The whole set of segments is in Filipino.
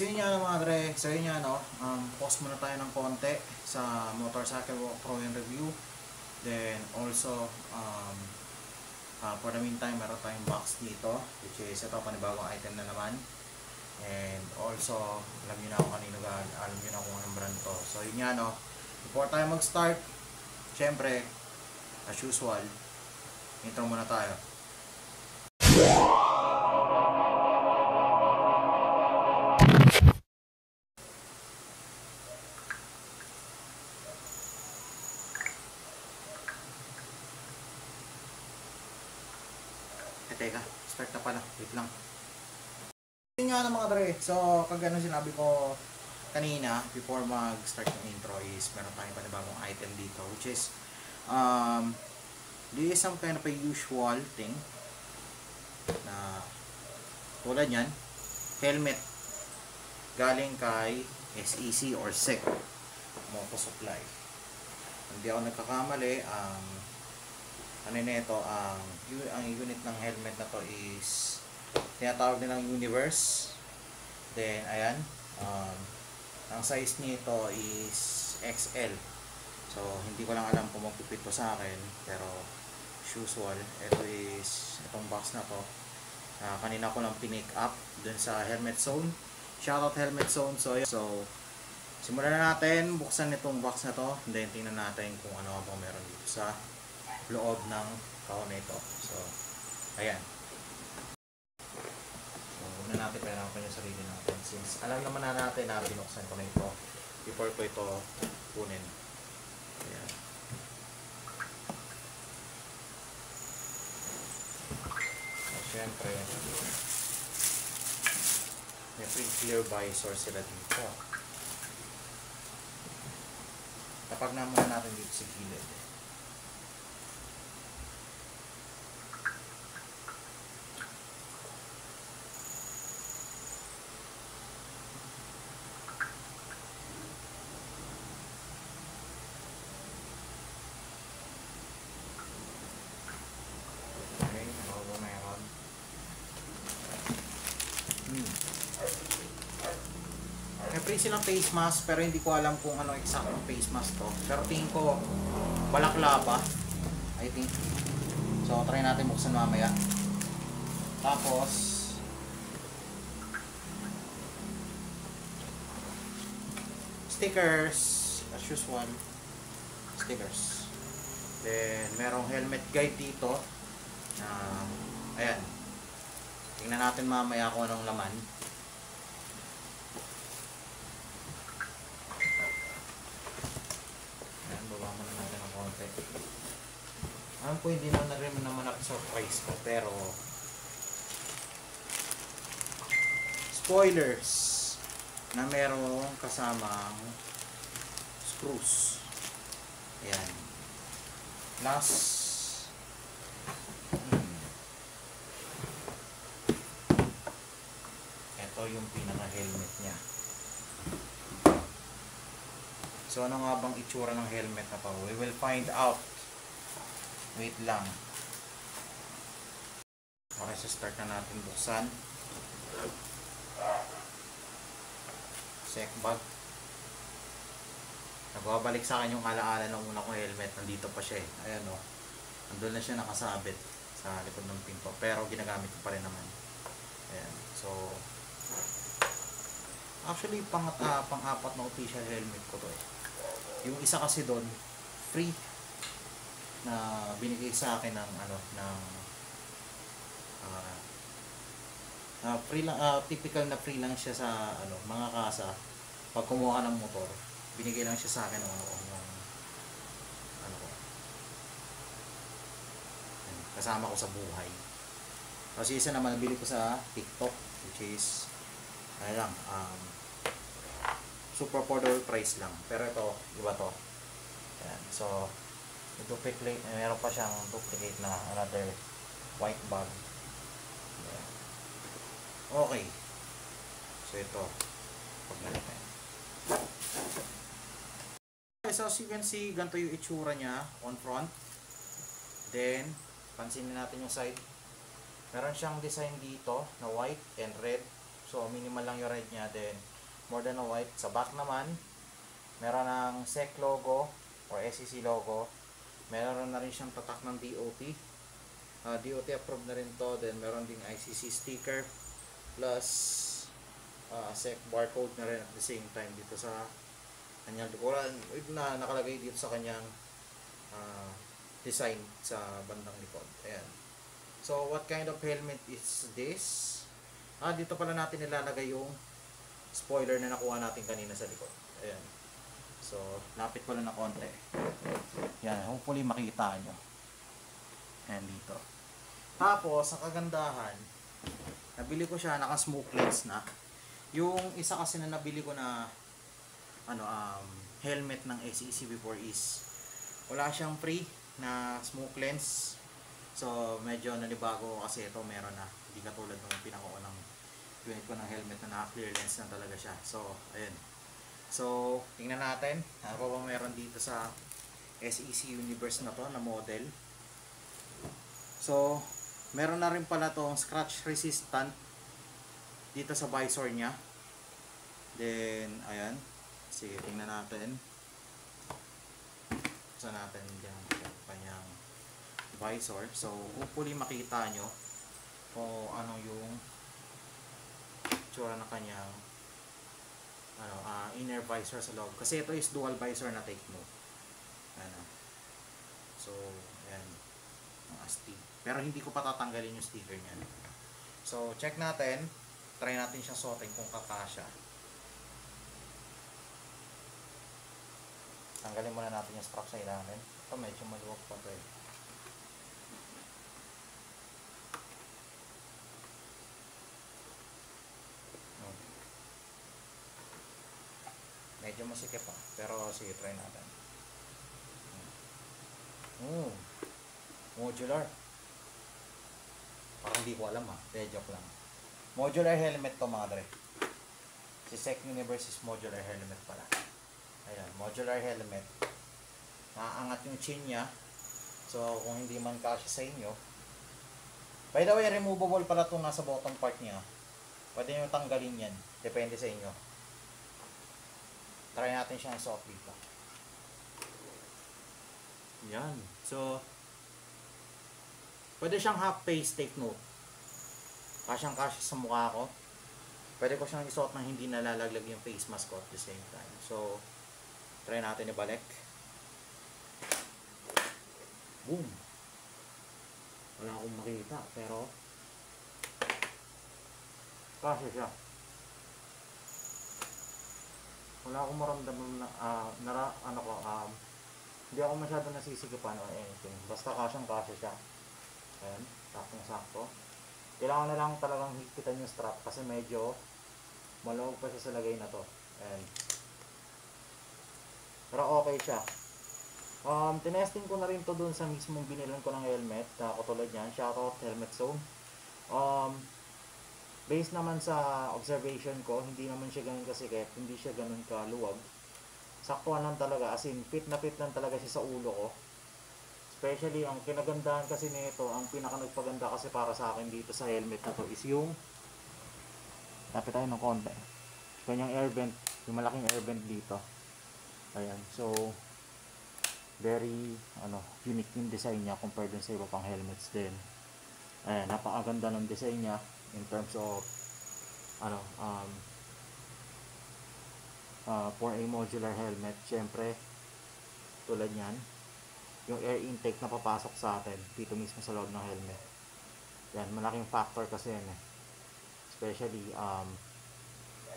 So yun nga mga dre, so yun nga no, pause muna tayo ng konti sa motorcycle walkthrough and review. Then also, for the meantime, meron tayong box dito, which is ito, panibagong item na naman. And also, alam nyo na kung kanino alam nyo na kung anong brand to. So yun nga no, before tayo mag-start, syempre, as usual, intro muna tayo. Teka, start na pala. Wait lang. Yun nga na mga dre. So, kagano sinabi ko kanina, before mag-start yung intro is meron tayong panibagong item dito. Which is, this is some kind of a usual thing. Na, tulad yan, helmet. Galing kay SEC or SEC. Moto Supply. Hindi ako nagkakamali, ano nito, ang unit ng helmet na to is tinatawag nilang Universe. Then ayan, ang size nito is XL. So hindi ko lang alam kung magpipit to sa akin, pero usual, ito is itong box na to, kanina ko lang pinick up dun sa Helmet Zone. Shoutout Helmet Zone. So simulan na natin buksan itong box na to, then tingnan natin kung ano ang meron dito sa loob ng kahon na ito. So, ayan. So, muna natin pahirapan yung sarili natin since alam naman na natin na binuksan ko na ito before ko ito kunin. Ayan. So, syempre, may pre-clear visor sila dito. Kapag naman natin dito sa gilid, may free silang face mask pero hindi ko alam kung ano exactong face mask to. Pero tingin ko balaklava, I think. So try natin buksan mamaya. Tapos stickers, as usual. Stickers. Then merong helmet guide dito. Ayan. Tingnan natin mamaya kung anong laman. Alam ko hindi na rin naman surprise ko, pero spoilers na merong kasamang screws. Ayan. Plus ito yung pinaka helmet nya. So ano nga bang itsura ng helmet na to? We will find out. Wait lang. Okay, so start na natin buksan. Check bag. Nagbabalik sa akin yung alaala ng una kong helmet. Nandito pa siya eh. Ayan o. Nandun na siya nakasabit sa likod ng pinto. Pero ginagamit ko pa rin naman. Ayan. So, actually, pang-apat na official helmet ko to eh. Yung isa kasi doon, free. Na binigay sa akin ng free lang, typical na free lang siya sa mga kasa. Pag kumuha ka ng motor, binigay lang siya sa akin ng kasama ko sa buhay. Kasi isa naman nabili ko sa TikTok, which is super affordable price lang. Pero ito, iba to. Ayan. So duplicate, meron pa siyang duplicate na another white bag. Yeah. Okay. So ito, paglalagay. Okay, so as you can see, ganito yung itsura niya on front. Then, pansinin natin yung side. Meron siyang design dito na white and red. So minimal lang yung red niya. Then, more than a white. Sa back naman, meron ng SEC logo or SEC logo. Meron na rin siyang tatak ng DOT. DOT approved na rin to. Then meron ding ICC sticker plus SEC barcode na rin at the same time dito sa kanyang likuran na nakalagay dito sa kanyang design sa bandang likod. Ayan. So what kind of helmet is this? Dito pala natin nilalagay yung spoiler na nakuha natin kanina sa likod. Ayan. So lapit ko lang na konti. Yan, hopefully makita nyo. Ayan dito. Tapos ang kagandahan, nabili ko siya naka smoke lens na. Yung isa kasi na nabili ko na helmet ng SEC before is wala siyang free na smoke lens. So medyo nanibago kasi ito meron na. Hindi katulad ng pinakaunang unit ko ng helmet na naka clear lens na talaga siya. So ayun. So tingnan natin ano pa ba meron dito sa SEC Universe na to na model. So meron na rin pala tong scratch resistant dito sa visor niya. Then ayan. Sige, tingnan natin. Saan natin dyan yung kanyang visor. So hopefully makita nyo kung ano yung tsura na kanyang inner visor sa loob. Kasi ito is dual visor na, take note. So ayan ang astig. Pero hindi ko pa tatanggalin yung sticker niya. So check natin. Try natin siyang suotin kung kakasya. Tanggalin muna natin yung strap sa ilalim. Ito medyo maluwag pa ito eh. Medyo masikip pa. Pero sige, try natin. Modular. Parang hindi ko alam ha. Joke lang. Modular helmet to mga dre. Si SEC Universe is modular helmet pala. Ayan, modular helmet. Naaangat yung chin niya. So, kung hindi man kasya sa inyo. By the way, removable pala itong nasa bottom part niya. Pwede nyo tanggalin yan. Depende sa inyo. Try natin siyang suot dito. Yan. So, pwede siyang half face, take note. Kasyang-kasya sa mukha ko. Pwede ko siyang isuot nang hindi nalalaglag yung face mask ko at the same time. So, try natin ibalik. Boom! Wala akong makita, pero kasya siya. Wala akong maramdaman na, hindi ako masyado nasisigapan or anything. Basta kasyang-kasya siya. Ayan, saktong-sakto. Kailangan na lang talagang higpitan yung strap kasi medyo maluwag pa siya sa lagay na to. Ayan. Pero okay siya. Tinesting ko na rin to dun sa mismong binilan ko ng helmet. Katulad yan, shoutout Helmet Zone. Based naman sa observation ko, hindi naman siya ganun kasikip, hindi siya ganun kaluwag. Saktuan lang talaga, as in fit na fit lang talaga siya sa ulo ko. Especially, ang kinagandahan kasi nito, ang pinaka nagpaganda kasi para sa akin dito sa helmet na to is yung lapit tayo ng konti. Kanyang air vent, yung malaking air vent dito. Ayan, so very unique yung design niya compared dun sa iba pang helmets din. Ayan, napakaganda ng design niya in terms of for a modular helmet. Syempre, tulad niyan, yung air intake na papasok sa atin dito mismo sa loob ng helmet. Yan, malaking factor kasi yan eh. Especially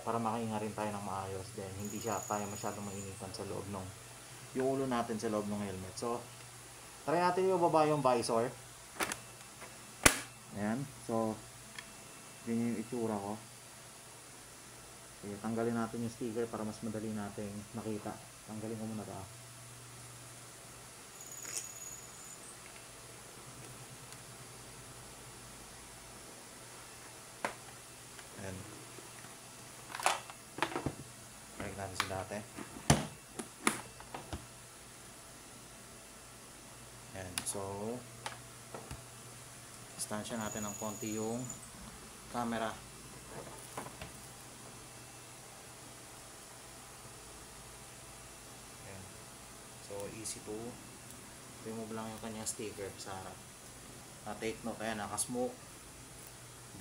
para makahinga rin tayo ng maayos din. Hindi siya tayo masyadong mainitan sa loob ng yung ulo natin sa loob ng helmet. So, try natin yung baba yung visor. Ayan. So, yun yung itsura ko. Okay, tanggalin natin yung sticker para mas madali nating makita. Tanggalin ko muna ito. Ayan. Balik natin sa dati. Ayan. So, distansya natin ng konti yung camera. EC2. Remove lang yung kanyang sticker sa harap. Take note, ayan, naka-smoke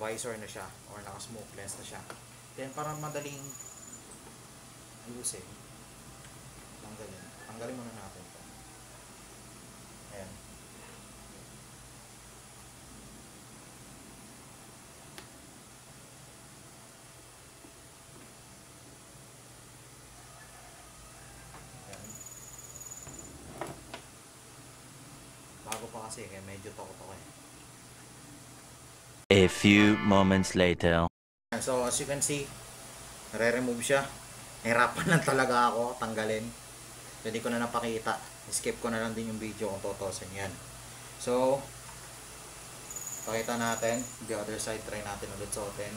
visor na siya or naka-smoke lens na siya. Then para madaling ayusin, tanggalin muna natin ito. Ayan. Ayan. Bago pa kasi kaya medyo toko-toko eh. A few moments later. So as you can see, nare-remove siya. Nahirapan lang talaga ako tanggalin. Pwede ko na napakita. Skip ko na lang din yung video kung totosin yan. So, pakita natin. The other side, try natin ulit suotin.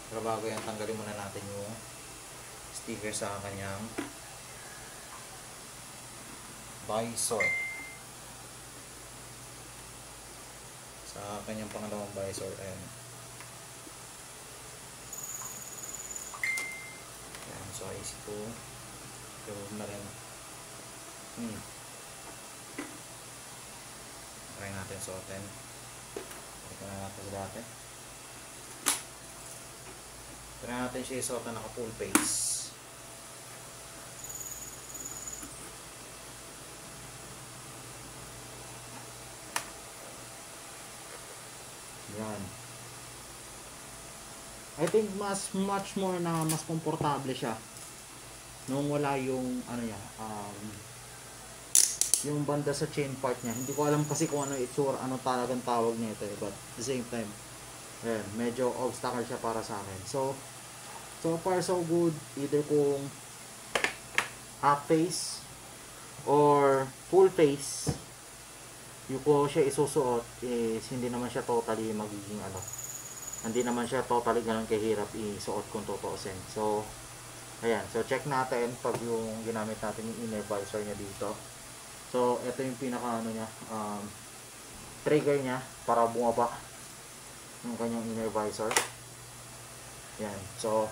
Pero bago yan, tanggalin muna natin yung sticker sa kanyang visor. Sa kanyang pangalawang visor, ayan. Ayan, so EC2. Remove na rin. Try natin suotin. Ito na natin sa dati. Try natin siya isuotin naka full face. Yan. I think much more na mas komportable siya nung wala yung ano niya, yung banda sa chain part niya. Hindi ko alam kasi kung ano itsura, ano talagang tawag nito eh, but at the same time, ayan, medyo obstacle siya para sa akin. So far so good. Either kung half face or full face yung ko siya isusuot is hindi naman siya totally magiging ano, hindi naman siya totally ganun kahirap isuot kung tutuusin. So ayan, so check natin pag yung ginamit natin yung inner visor niya dito. So ito yung pinaka ano niya, trigger niya para bumaba yung kanyang inner visor. Yan, so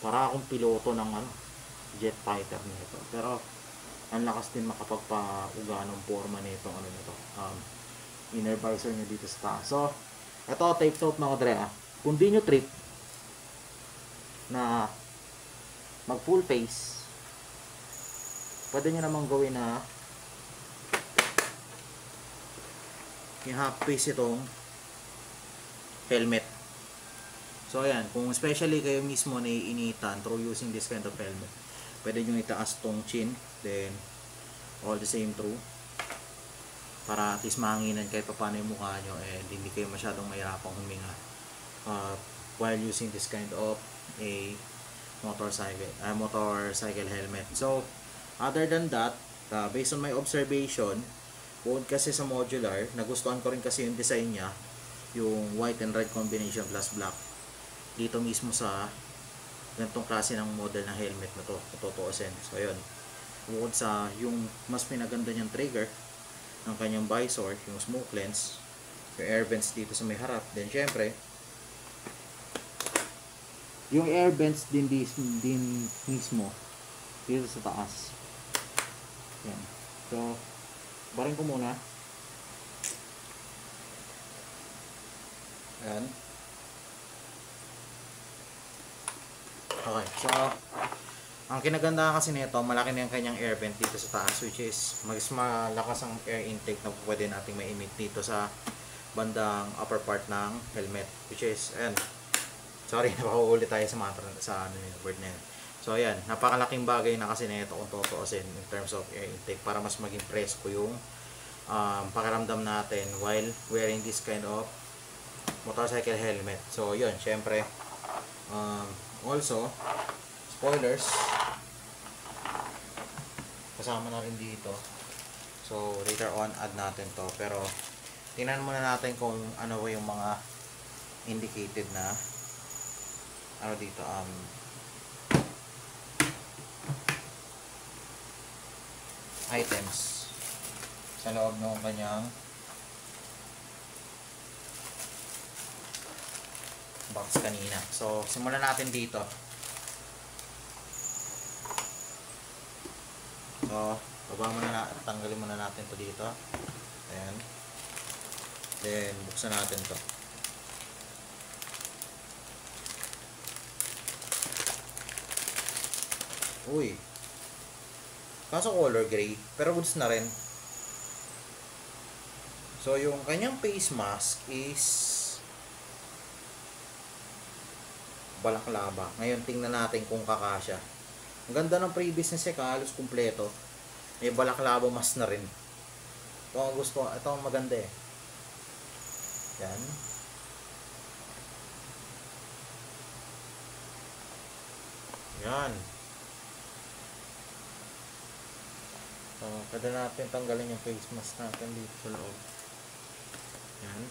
para akong piloto ng ano, jet fighter nito. Pero ang lakas din makapagpauga ng forma nito, ano nito, inner visor niya dito sa taas. So ito, take note mga dre, kung di nyo trip na mag full face, pwede nyo namang gawin na yung half face itong helmet. So ayan, kung especially kayo mismo naiinitan through using this kind of helmet, pwede nyo itaas tong chin, then all the same through, para at least mahanginan kahit pa paano yung mukha nyo and hindi kayo masyadong mahirapang huminga while using this kind of a motorcycle helmet. So other than that, based on my observation, bukod kasi sa modular, nagustuhan ko rin kasi yung design niya, yung white and red combination plus black dito mismo sa ganitong klase ng model ng helmet na to, tutuusin. So yun, bukod sa yung mas pinaganda niyang trigger ng kanyang visor, yung smoke lens, yung air vents dito sa may harap, then syempre yung air vents din mismo dito sa taas. Yan. So barin ko muna. Ayan. Okay, so ang kinagandahan kasi nito, malaki na yung kanyang air vent dito sa taas, which is mas malakas ang air intake na pwede nating ma-emit dito sa bandang upper part ng helmet, which is, ayan, sorry, napakaulit tayo sa ano yung word na yun. So ayan, napakalaking bagay na kasi nito kung tutuusin in terms of air intake, para mas maging presko yung pakiramdam natin while wearing this kind of motorcycle helmet. So yun, syempre also spoilers kasama na rin dito. So later on add natin to, pero tingnan muna natin kung ano ba yung mga indicated na ano dito, items sa loob ng kanyang box kanina. So simulan natin dito. So, tanggalin muna natin to dito. Ayan. Then, buksan natin to. Uy. Kaso color gray, pero goods na rin. So, yung kanyang face mask is balaklava. Ngayon, tingnan natin kung kakasya. Ang ganda ng previous na siya, halos kumpleto. May balaklava mask na rin. Ito ang gusto, ito ang maganda eh. Yan. Yan. So, pwede natin tanggalin yung face mask natin dito sa loob. Yan.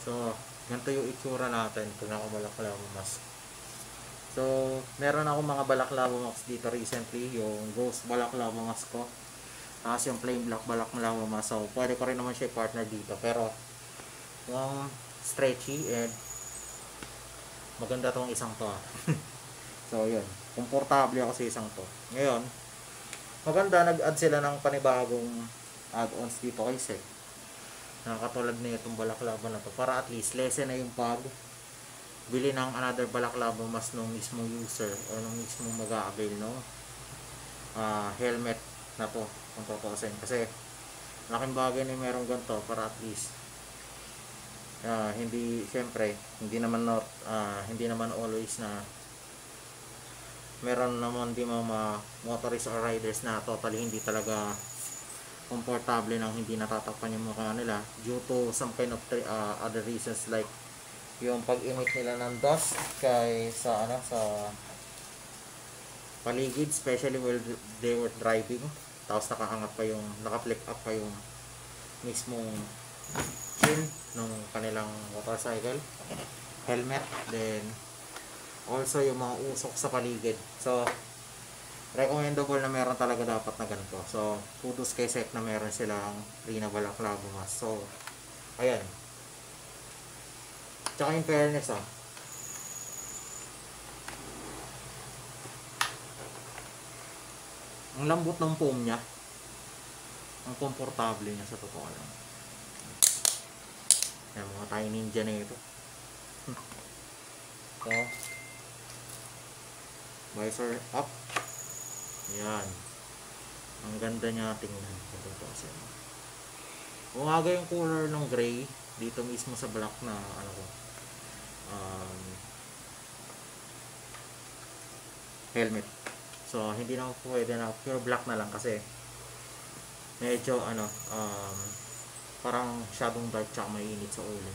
So, ganito yung itsura natin kung nakabalaklava mask. So, meron ako mga balaklava mask dito recently, yung ghost balaklava mask ko. Tapos yung plain black balaklava mask. So, pwede ko rin naman siya partner dito. Pero, yung stretchy and maganda tong isang to. So, yun. Komportable ako sa isang to. Ngayon, maganda, nag-add sila ng panibagong add-ons dito kay Sek. Nakakatulad na itong balaklava na to para at least lessen na yung pag bili ng another balaklava mas nung mismong user o nung mismong mag-a-avail no helmet na to kung tutusin. Kasi laking bagay na merong ganito para at least hindi, syempre hindi naman always na meron naman di mga motorists or riders na totally hindi talaga komportable nang hindi natatakpan yung mukha nila due to some kind of other reasons like yung pag-emit nila ng dust sa paligid, especially while they were driving, tapos naka-flick up pa yung mismong chin ng kanilang motorcycle helmet, then also yung mga usok sa paligid. So recommendable na meron talaga dapat na ganito. So, kudos kay Sek na meron silang free na balaklava mask. So, ayan. Tsaka in fairness ang lambot ng foam niya. Ang komportable niya sa totoo lang. Ayan, mga tayo ninja na ito. So, visor up. Yan. Ang ganda niya tingnan. Umaga yung color ng gray dito mismo sa black na helmet. So hindi na pwede na pure black na lang kasi medyo parang masyadong dark tsaka mainit sa ulo.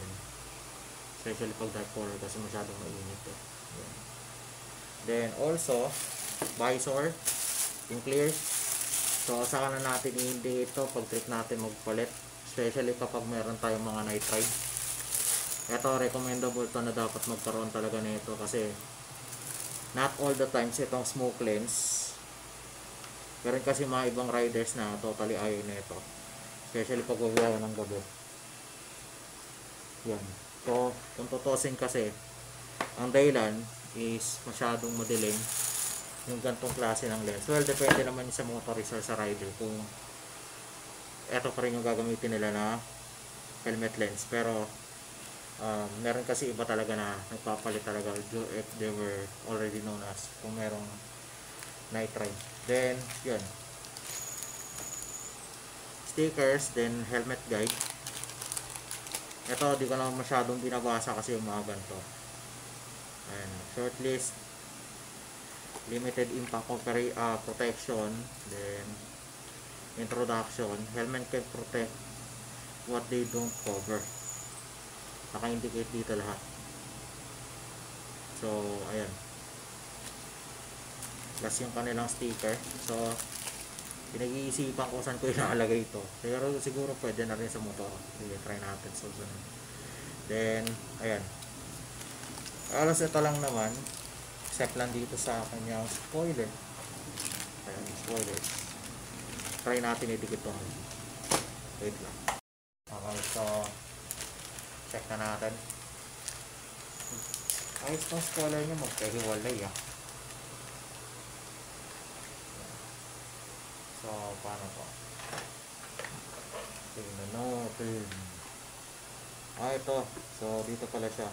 Especially pag dark color kasi masyadong mainit eh. Yan. Then also visor yung clear. So saka na natin i-hindi ito pag trip natin magpalit, especially kapag meron tayong mga night ride. Ito recommendable to na dapat magkaroon talaga nito kasi not all the times itong smoke lens. Meron kasi mga ibang riders na totally ayaw nito, especially pag wawaw ng gabi. Yan. So kung tutusin kasi ang dahilan is masyadong madilim yung gantong klase ng lens. Well, depende naman sa motorist or sa rider kung eto pa rin yung gagamitin nila na helmet lens. Pero meron kasi iba talaga na nagpapalit talaga if they were already known as kung merong night ride. Then yun, stickers, then helmet guide. Ito di ko na masyadong binabasa kasi yung mga ganito. Ayan, short list, limited impact protection, then introduction. Helmet can protect what they don't cover. Naka-indicate dito lahat. So ayan, plus yung kanilang sticker. So pinag-iisipan ko saan ko ilalagay ito, pero siguro pwede na rin sa motor. Sige, try natin sa sunod. Then ayan, alas ito lang naman except lang dito sa kanyang spoiler. Ayan, spoiler. Try natin idikit ito. Wait lang. Okay, so check na natin. ayos ng spoiler nyo, magkahiwalay ah. So, paano po? Tingnan natin. Ito. So, dito pala siya.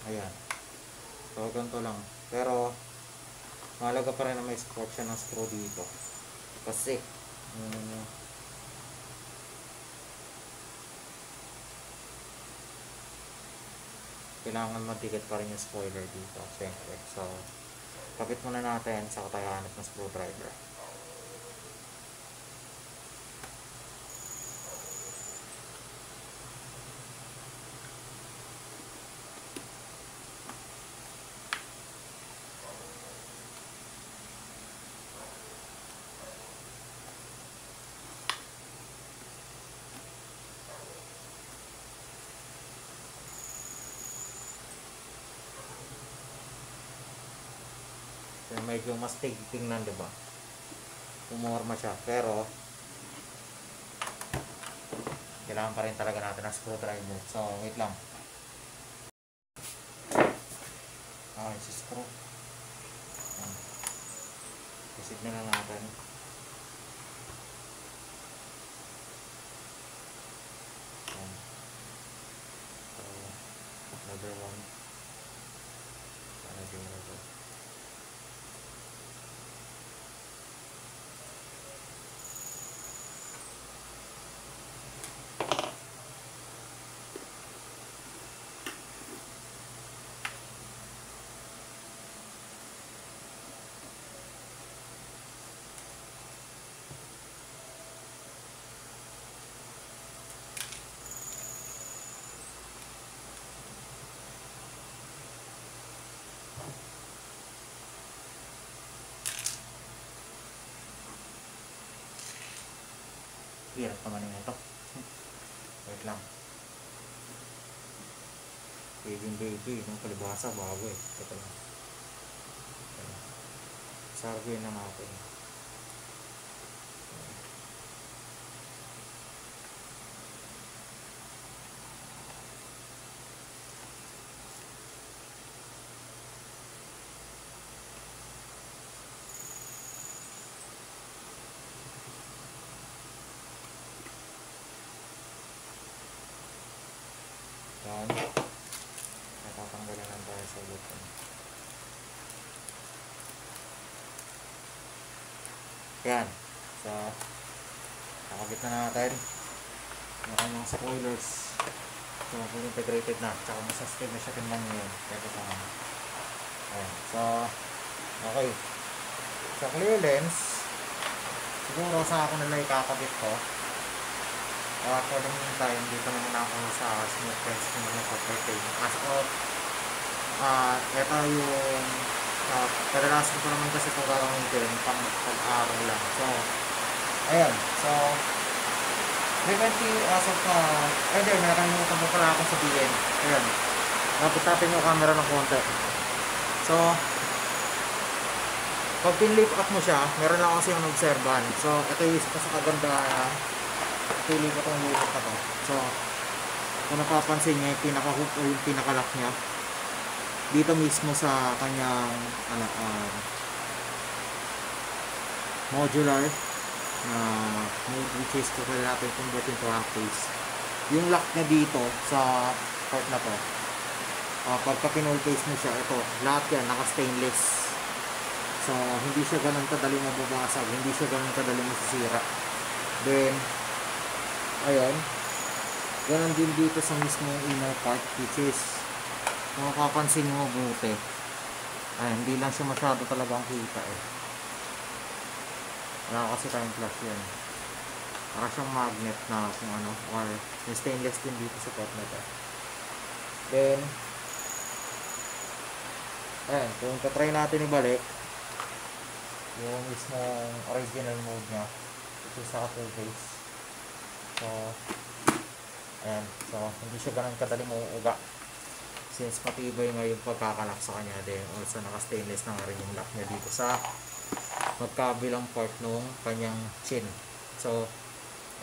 Ayan. So, ganito lang. Pero, mahalaga pa rin na may scotch siya ng screw dito. Kasi, kailangan matikit pa rin yung spoiler dito. Siyempre. So, kapit muna natin sa katayanap ng screwdriver. So, medyo mas tingnan, diba? Umorma siya. Pero, kailangan pa rin talaga natin ng screwdriver. So, wait lang. Si screw. Isignan na natin. So, another one. Another. Hirap naman yung ito. Wait lang. Baby, yung palibasa bago eh. Ito lang. Survey na natin. Yan. Natatanggalan lang tayo sa button. Yan. So, nakabit na natin yung kanyang spoilers. So, fully integrated na. Tsaka masustain na siya tingnan nyo yun. Ito pa nga. Ayan. So, okay. Sa clear lens, siguro sa ako nila ikakabit ko. For the meantime, dito naman ako sa smooth testing ng pag-pertain. Kasi ito yung kadalasan ko naman kasi ito gagamitin pang pag-aaral lang. So, ayan. So, preventive as of then, nakalimutan mo pala akong sabihin. Ayan. Napitapin yung camera ng konti. So, pag pinlift up mo siya, meron lang kasi yung observan. So, ito yung isa sa kagandahan. Pili ko itong unit na to. So, kung napapansin niya yung pinaka-hook o yung pinaka-lock niya, dito mismo sa kanyang modular na mode, which is kung kaya natin convert into half face. Yung lock niya dito sa part na to, pagka pinull case mo siya, ito, lahat yan naka-stainless. So, hindi siya ganun kadali mababasag, hindi siya ganun kadali masisira. Then, ayan, ganun din dito sa mismong inner part, which is kung makapansin mo mabuti, ay hindi lang siya masyado talagang kita eh. Wala kasi tayong flash yan. Para siyang magnet na kung ano, or yung stainless din dito sa part na to. Then, ayan, kung tatry natin ibalik yung mismong original mode nya, which is sa full face. So, Ayan. So, hindi siya ganun kadali mauuga. Since matibay nga yung pagkakalak sa kanya din. Also, naka-stainless na nga rin yung lock niya dito sa magkabilang part nung kanyang chin. So,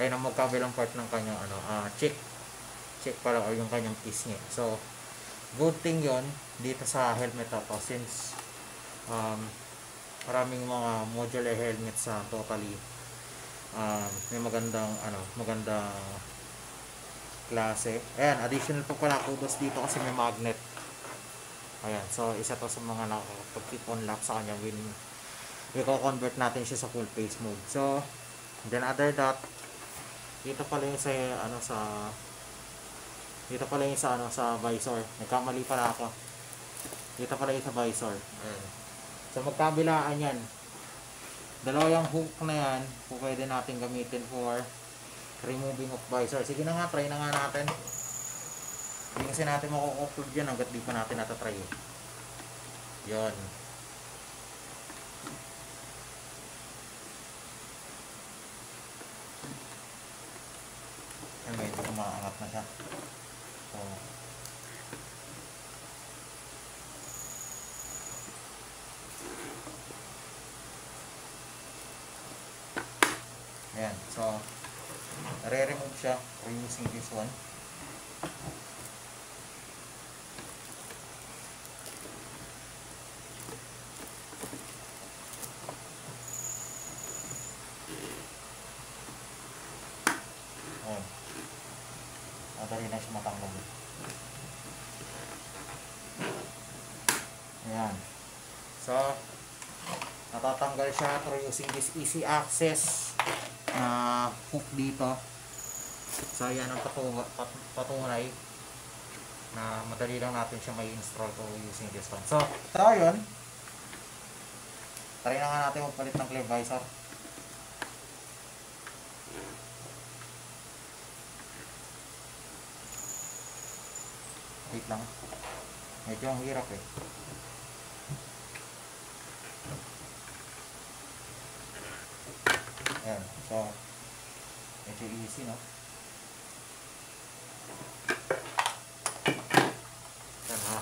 ayun ang magkabilang part ng kanyang cheek. Cheek pala or yung kanyang pisngi. So, good thing yon dito sa helmet na to since maraming mga modular helmet sa totally may magandang klase. Ayan, additional pa pala kudos dito kasi may magnet. Ayan, so isa to sa mga nakakapag-keep on lock sa kanya when i-convert natin siya sa full face mode. So, then other that, dito pala yung sa visor. Nagkamali pala ako. Dito pala yung sa visor. Ayan. So, magkabilaan yan. Dalawang hook na yan, pwede natin gamitin for removing of visor. Sige na nga, try na nga natin. Hindi kasi natin mako-upload yan hanggat di pa natin natatry. Yun. Ay, medyo umaangat na siya. So, ayan. So, re-remove siya using this one. Ayan. Madali na siya matanggal. Ayan. So, natatanggal siya through using this easy access hook dito. So, yan ang patunay na madali lang natin siya may install to using this one. So, yun. Try na nga natin magpalit ng clear visor. Wait lang. Medyo ang hirap eh. Ayan. So, medyo easy, no?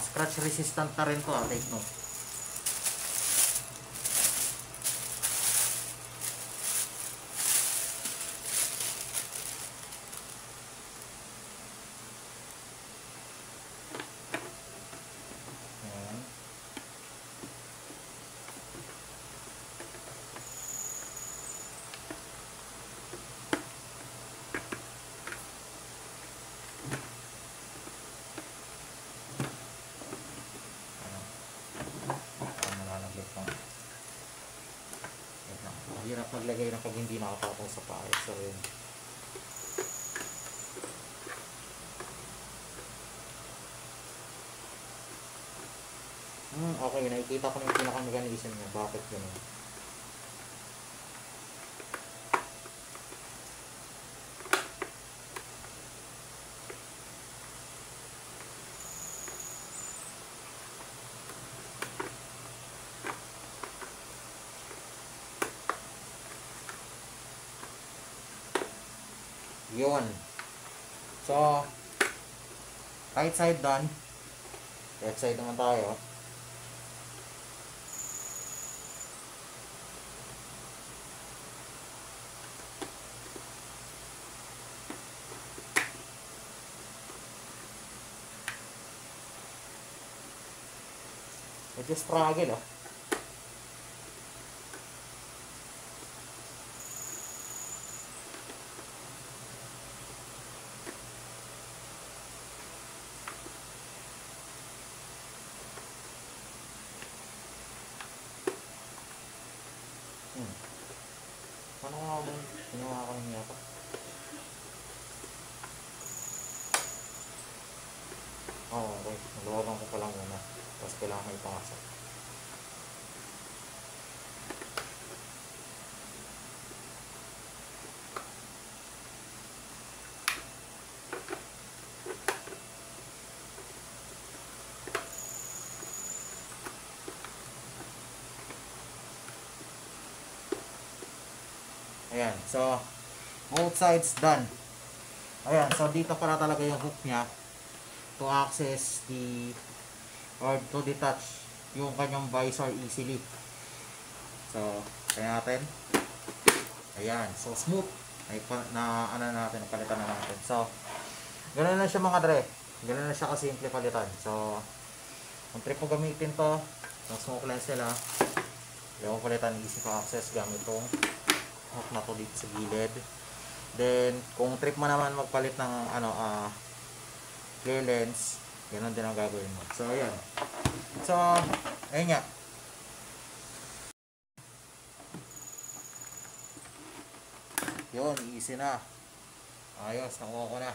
Scratch resistant na rin to, take note. Ayan. Hirap maglagay na pag hindi nakapatong sa pares. So, yun. Okay, nakikita ko na yung pinaka-mechanism niya. Bakit ganun? Yun. So, right side done. Left side naman tayo. Medyo struggle, oh. Paano nga ba ginawa ko ng yata? Okay. Naluwagan ko pa lang muna. Tapos kailangan may pasok. Ayan. So, both sides done. Ayan, so dito pala talaga yung hook niya to access the or to detach yung kanyang visor easily. So, kaya natin. Ayan, so smooth. Ay, na ano natin, palitan na natin. So, ganoon na siya mga dre. Ganoon na siya kasimple palitan. So, kung trip mo gamitin to, yung smoke lens nila, yung palitan easy to access gamit tong hook na to dito sa gilid. Then, kung trip mo naman magpalit ng clear lens, ganoon din ang gagawin mo. So, ayan. So, ayun nga. Yun, easy na. Ayos, nakuha ko na.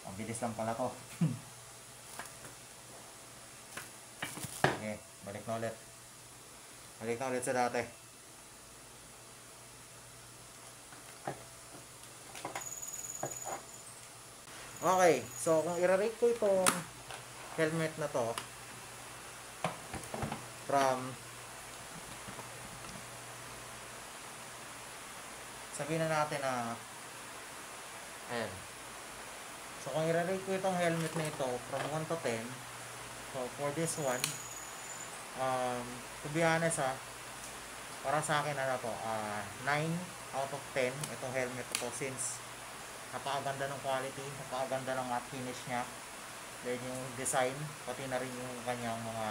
Ang bilis lang pala to. Okay, balik na ulit. Balik na ulit sa dati. Okay, so kung i-rate ko itong helmet na to from, sabihin na natin na ayan. So kung i-rate ko itong helmet na ito from 1 to 10, so for this one, to be honest para sa akin 9 out of 10 itong helmet ito, since napakaganda ng quality, napakaganda ng matte finish nya, then yung design, pati na rin yung kanyang mga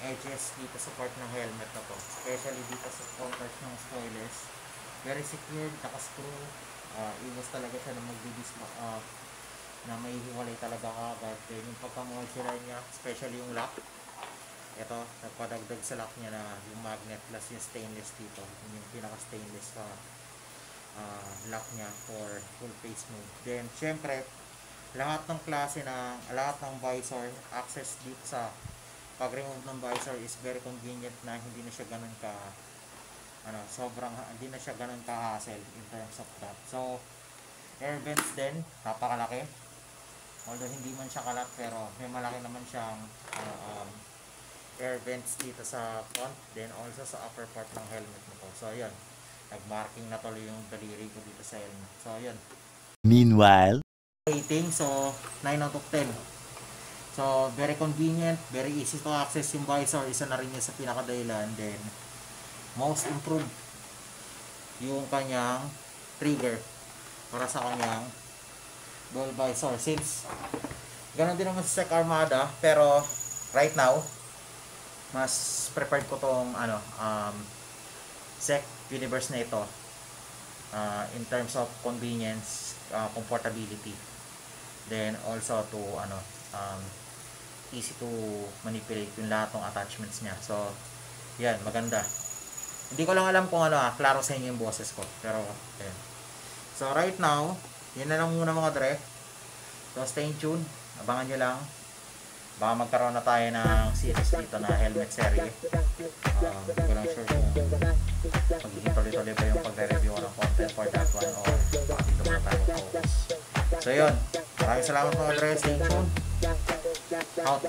edges dito sa part ng helmet na to, especially dito sa corners ng spoilers, very secured, naka-screw, iwas talaga siya na na may hiwalay talaga kagad. Then yung pagka-moisturize nya, especially yung lock, ito, nagpadagdag sa lock nya na yung magnet plus yung stainless dito, yung pinaka-stainless lock nya for full face mode. Then syempre lahat ng klase lahat ng visor access dito sa pag-remove ng visor is very convenient, na hindi na siya ganun ka hindi na siya ganun ka hassle in terms of that. So air vents din, napakalaki, although hindi man siya kalat, pero may malaki naman siyang air vents dito sa front, then also sa upper part ng helmet nito. So ayan, nag-marking na tuloy yung daliri ko dito sa helmet. So, yun. Meanwhile, rating, so 9 out of 10. So, very convenient, very easy to access yung visor. Isa na rin yun sa pinakadahilan. Then, most improved yung kanyang trigger para sa kanyang dual visor. Since, ganoon din naman sa Sec Armada, pero right now, mas prepared ko tong Sec Universe na ito in terms of convenience, comfortability, then also to easy to manipulate yung lahat ng attachments niya. So yan, maganda. Hindi ko lang alam kung klaro sa inyo yung boses ko, pero yan. So right now, yun na lang muna mga dre. So stay tuned, abangan nyo lang. Baka magkaroon na tayo ng series dito na helmet series. Hindi ko lang sure kung magiging tuloy-tuloy ba yung pagre-review ng content for that one, or baka dito muna tayo focus. So yun, maraming salamat mga dre. Stay tuned. Out.